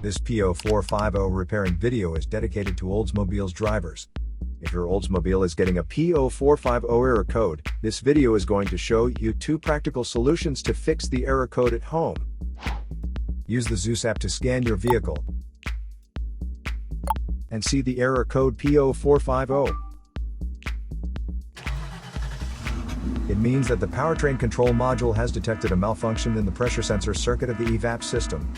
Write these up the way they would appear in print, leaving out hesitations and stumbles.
This P0450 repairing video is dedicated to Oldsmobile's drivers. If your Oldsmobile is getting a P0450 error code, this video is going to show you 2 practical solutions to fix the error code at home. Use the Zeus app to scan your vehicle and see the error code P0450. It means that the powertrain control module has detected a malfunction in the pressure sensor circuit of the EVAP system.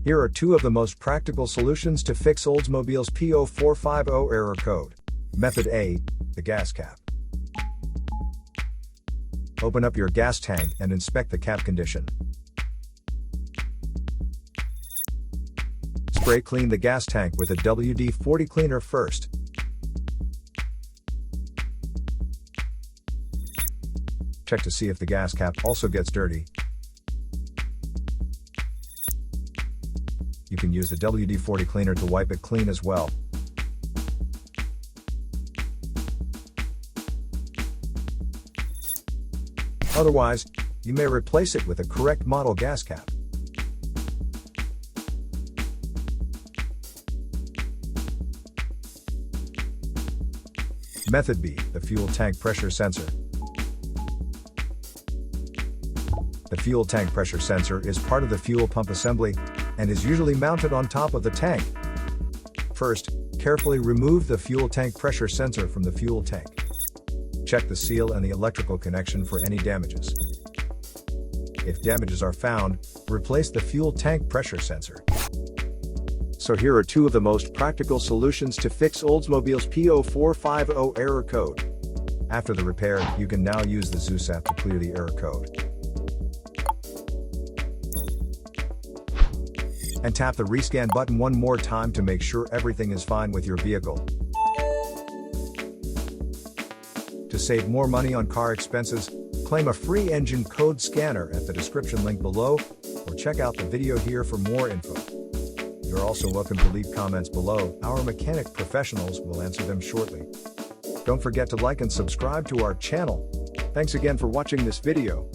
Here are 2 of the most practical solutions to fix Oldsmobile's P0450 error code. Method A, the gas cap. Open up your gas tank and inspect the cap condition. Spray clean the gas tank with a WD-40 cleaner first. Check to see if the gas cap also gets dirty. You can use the WD-40 cleaner to wipe it clean as well. Otherwise, you may replace it with a correct model gas cap. Method B, the fuel tank pressure sensor. The fuel tank pressure sensor is part of the fuel pump assembly and is usually mounted on top of the tank. First, carefully remove the fuel tank pressure sensor from the fuel tank. Check the seal and the electrical connection for any damages. If damages are found, replace the fuel tank pressure sensor. So here are 2 of the most practical solutions to fix Oldsmobile's P0450 error code. After the repair, you can now use the Zeus app to clear the error code. And tap the rescan button one more time to make sure everything is fine with your vehicle. To save more money on car expenses, claim a free engine code scanner at the description link below, or check out the video here for more info. You're also welcome to leave comments below. Our mechanic professionals will answer them shortly. Don't forget to like and subscribe to our channel. Thanks again for watching this video.